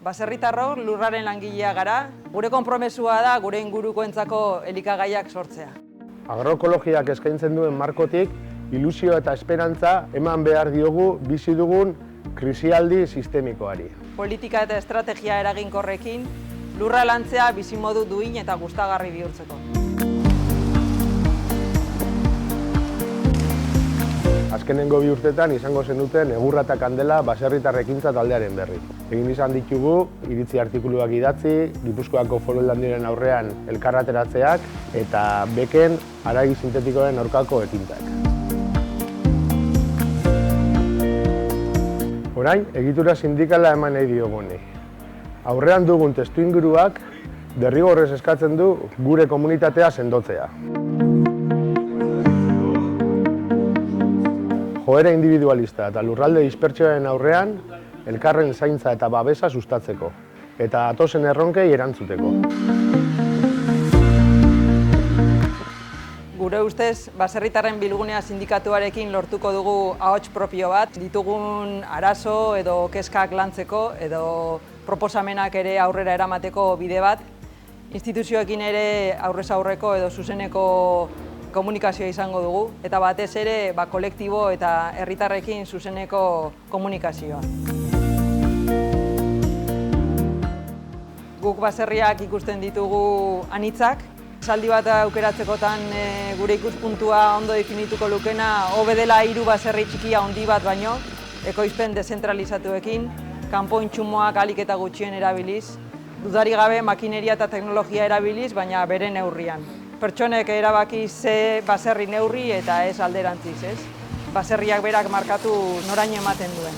Baserritarrok lurraren langilea gara, gure konpromesua da gure ingurukoentzako elikagaiak sortzea. Agroekologiak eskaintzen duen markotik, ilusio eta esperantza eman behar diogu bizi dugun krisialdi sistemikoari. Politika eta estrategia eraginkorrekin, lurra lantzea bizimodu duin eta gustagarri bihurtzeko. Azkenengo 2 urtetan izango zenuten egurra eta kandela baserritar ekintza taldearen berri. Egin izan ditugu, iritzi artikuluak idatzi, Gipuzkoako Foru Aldundiaren aurrean elkarrateratzeak eta beken haragi sintetikoen aurkako ekintzak. Orain, egitura sindikala eman nahi dioguni. Aurrean dugun testuinguruak derrigorrez eskatzen du gure komunitatea sendotzea. Joera individualista eta lurralde dispertsioaren aurrean elkarren zaintza eta babesa sustatzeko eta datozen erronkei erantzuteko. Gure ustez, Baserritarren Bilgunea sindikatuarekin lortuko dugu ahots propio bat, ditugun arazo edo kezkak lantzeko edo proposamenak ere aurrera eramateko bide bat, instituzioekin ere aurrez aurreko edo zuzeneko komunikazioa izango dugu, eta batez ere kolektibo eta herritarrekin zuzeneko komunikazioa. Guk baserriak ikusten ditugu anitzak, esaldi bat aukeratzekotan gure ikuspuntua ondo definituko lukena, hobe dela 3 baserri txikia handi bat baino, ekoizpen dezentralizatuekin, kanpo intsumoak ahalik eta gutxien erabiliz, dudarik gabe makineria eta teknologia erabiliz, baina bere neurrian. Pertsonek erabaki ze baserri neurri eta ez alderantziz, ez? Baserriak berak markatu noraino ematen duen.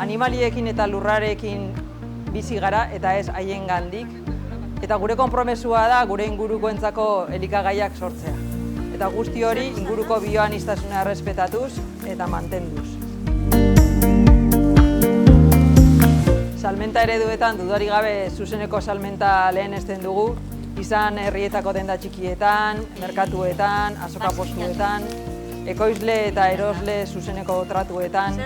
Animaliekin eta lurrarekin bizi gara eta ez haiengandik, eta gure konpromesua da gure ingurukoentzako elikagaiak sortzea. Eta guzti hori inguruko bioaniztasuna errespetatuz eta mantenduz. Salmenta ereduetan dudarik gabe zuzeneko salmenta lehenesten dugu, izan herrietako denda txikietan, merkatuetan, azoka postuetan, ekoizle eta erosle zuzeneko tratuetan,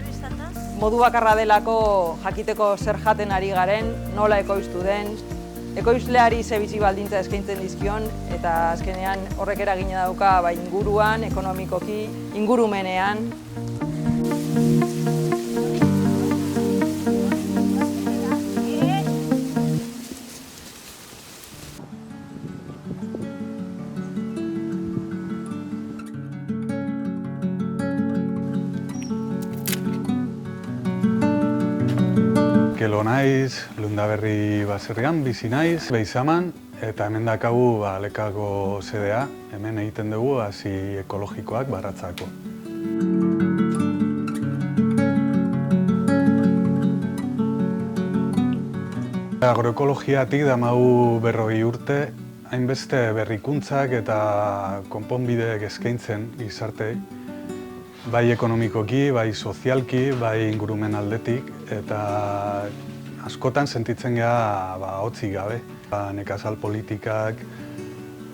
modu bakarra delako jakiteko zer jaten ari garen, nola ekoiztu den, ekoizleari ze bizi baldintza eskaintzen dizkion eta azkenean horrek eragina dauka inguruan, ekonomikoki, ingurumenean. Kelo naiz, Lundaberri baserrian bizi naiz, Beizaman, eta hemen dakagu Lekako sedea, hemen egiten dugu hasi ekologikoak baratzako. Agroekologiatik damagu 40 urte, hainbeste berrikuntzak eta konponbideek eskaintzen gizarteei, bai ekonomikoki, bai sozialki, bai ingurumen aldetik, eta askotan sentitzen gara hotzik gabe. Nekazal politikak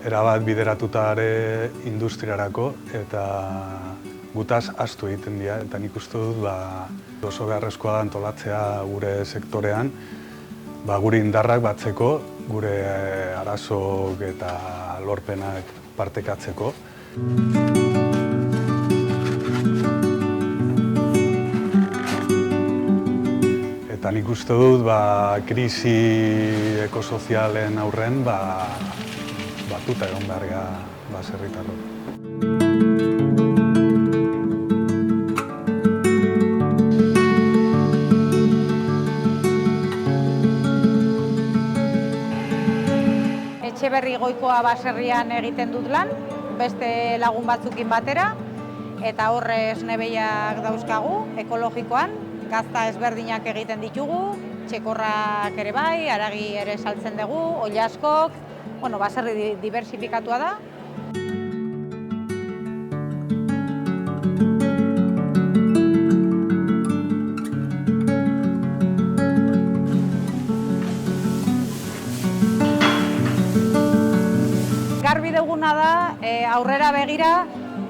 erabat bideratuta ere industriarako eta gutaz ahaztu egiten dira. Eta nik uste dut oso beharrezkoa da antolatzea gure sektorean, gure indarrak batzeko, gure arazok eta lorpenak partekatzeko. Eta nik uste dut krisi ekosozialen aurren batuta egon behar gara baserritarrok. Etxeberri Goikoa baserrian egiten dut lan, beste lagun batzukin batera, eta horre esnebeiak dauzkagu, ekologikoan, gazta ezberdinak egiten ditugu, txekorrak ere bai, haragi ere saltzen dugu, oilaskok, baserri diversifikatua da. Garbi duguna da, aurrera begira,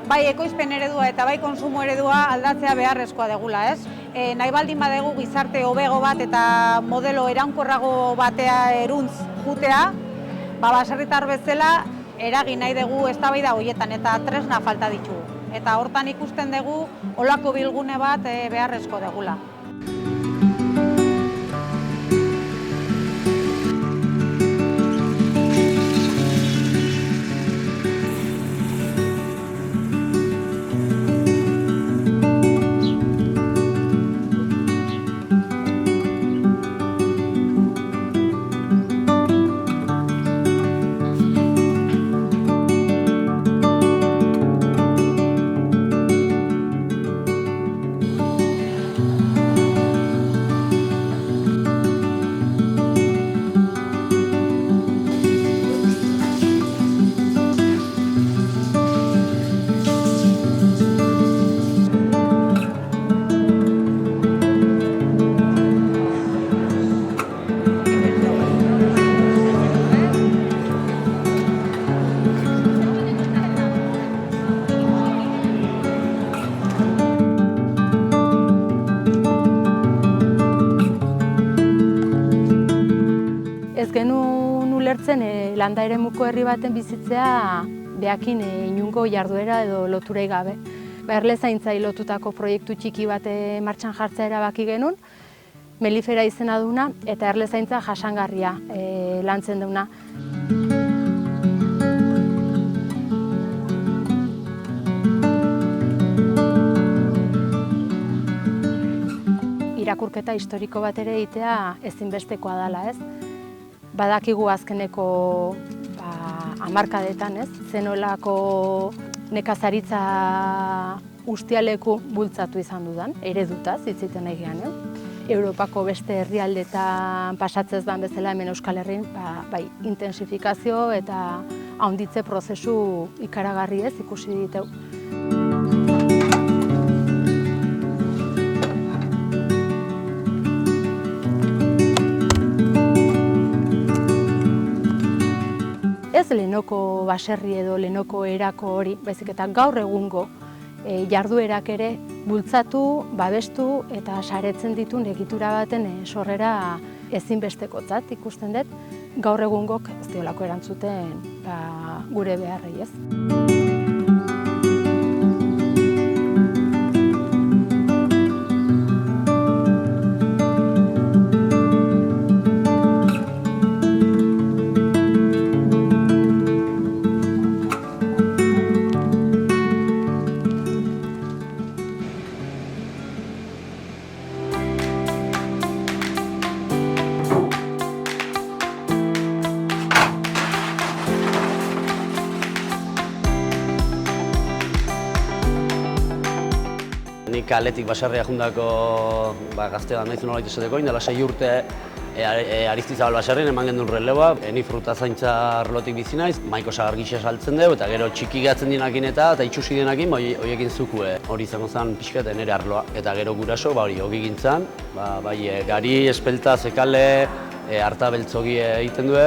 bai ekoizpen eredua eta bai konsumo eredua aldatzea beharrezkoa degula, ez? nahi baldin badegu gizarte hobego bat eta modelo iraunkorrago batea eruntz jutea, baserritar bezala eragin nahi dugu eztabaida horietan eta tresna falta ditugu. Eta hortan ikusten dugu olako bilgune bat beharrezko degula. Ez genuen ulertzen landa eremuko herri baten bizitzea behakin inungo jarduera edo loturei gabe. Erlezaintzai lotutako proiektu txiki bat martxan jartzea erabaki genuen, Melifera izena duna eta erlezaintza jasangarria lantzen duna. Irakurketa historiko bat ere egitea ezinbestekoa dela, ez? Badakigu azkeneko hamarkadetan, ez? Zenolako nekazaritza ustialeku bultzatu izan dudan, eredutaz, hitziten egian, Europako beste herrialdetan pasatzez dan bezala hemen Euskal Herrin, bai, intensifikazio eta handitze prozesu ikaragarri ez ikusi diteu. Ez lehenoko baserri edo lehenoko erako hori, baizik eta gaur egungo jarduerak ere bultzatu, babestu eta saretzen dituen egitura baten sorrera ezinbestekotzat ikusten dut, gaur egungok ez diolako erantzuten gure beharrei, ez? Nik kaletik baserria jundako gazte bat nahizu nolait esateko, indela 6 urte Aristizabal baserrien eman gendun releboa. Ni frutazaintza arlotik bizi naiz, maiko sagargisa saltzen dugu eta gero txiki gatzen dienakin eta itxusi dienakin horiekin zukue. Hori izango zen pixka eta nire arloa. Eta gero guraso hori hogi gintzan, bai gari, espelta, zekale, harta beltzogi egiten du.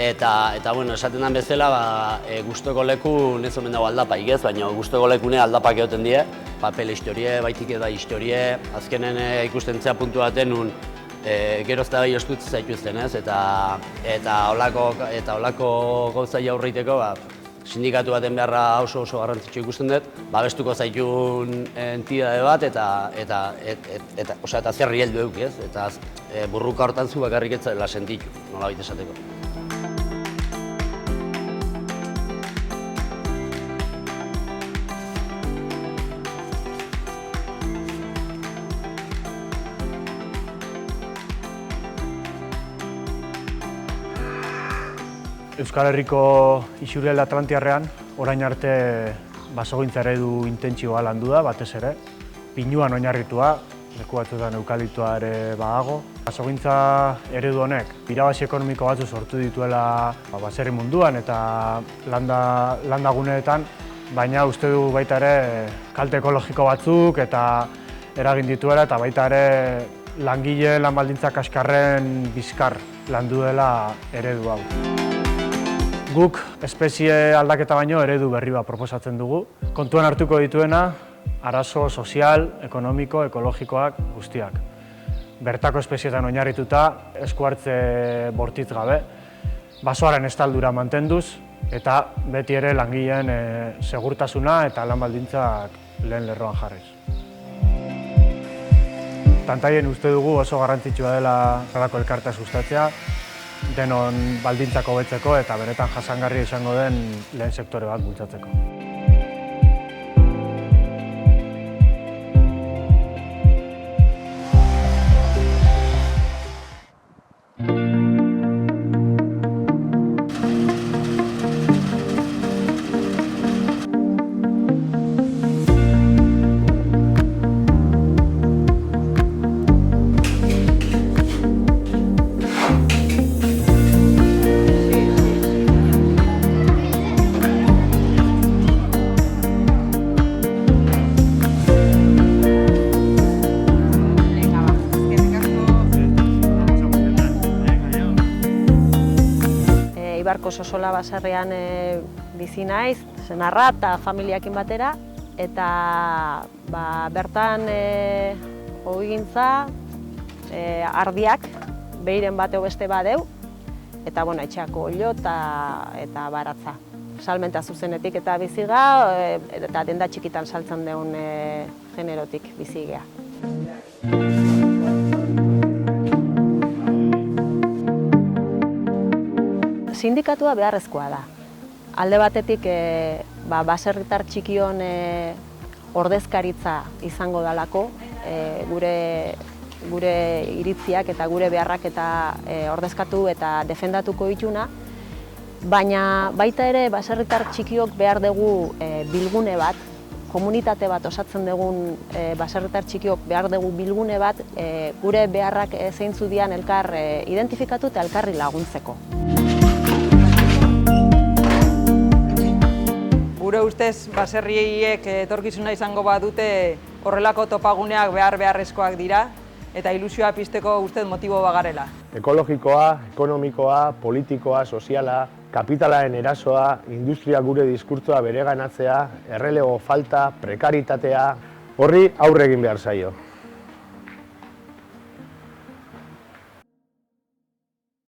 Eta bueno, esaten den bezala, guztoko leku ez omen dago aldapaik ez, baina guztoko lekune aldapak egoten die. Papel historie, baitik eta historie, azkenen ikusten zea puntu baten nun gerozta bai ostutz zaituzten ez, eta holako gauzai aurreiteko sindikatu baten beharra oso garrantzitsu ikusten dut, babestuko zaitun entidade bat eta zerri heldu euk ez, eta burruka hortan zu bakarrik ez dela sentitu, nolabait esateko. Euskal Herriko isurrialde atlantiarrean orain arte basogintza eredu intentsiboa landu da, batez ere. Pinuan oinarritua, leku batzuetan eukaliptoa ere badago. Basogintza eredu honek irabazi ekonomiko batzu sortu dituela baserri munduan eta landaguneetan, baina uste du baita ere kalte ekologiko batzuk eta eragin dituela eta baita ere langile lan baldintza kaskarren bizkar landu dela eredu hau. Guk espezie aldaketa baino eredu berri bat proposatzen dugu. Kontuan hartuko dituena, arazo sozial, ekonomiko, ekologikoak guztiak. Bertako espezietan oinarrituta, eskuhartze bortitz gabe, basoaren estaldura mantenduz, eta beti ere langileen segurtasuna eta lan baldintzak lehen lerroan jarriz. Tantaien uste dugu oso garrantzitsua dela horrelako elkartea sustatzea, denon baldintzak hobetzeko eta benetan jasangarria izango den lehen sektore bat bultzatzeko. Ibarko Sosola baserrian bizi naiz, senarra eta familiakin batera, eta bertan ohigintza, ardiak, behiren bateo beste badeu, eta etxeako olio eta baratza. Salmenta zuzenetik eta biziga, eta denda txikitan saltzen deun generotik bizigea. Sindikatua beharrezkoa da. Alde batetik baserritar txikion ordezkaritza izango dalako, gure iritziak eta gure beharrak eta ordezkatu eta defendatuko dituna, baina baita ere baserritar txikiok behar dugu bilgune bat, komunitate bat osatzen dugun baserritar txikiok behar dugu bilgune bat, gure beharrak zeintzu dian elkar identifikatu eta elkarri laguntzeko. Gure ustez, baserriek etorkizuna izango badute horrelako topaguneak beharrezkoak dira eta ilusioa pizteko ustez motibo bagarela. Ekologikoa, ekonomikoa, politikoa, soziala, kapitalaren erasoa, industria gure diskurtsoa bereganatzea, errelego falta, prekaritatea, horri aurre egin behar zaio.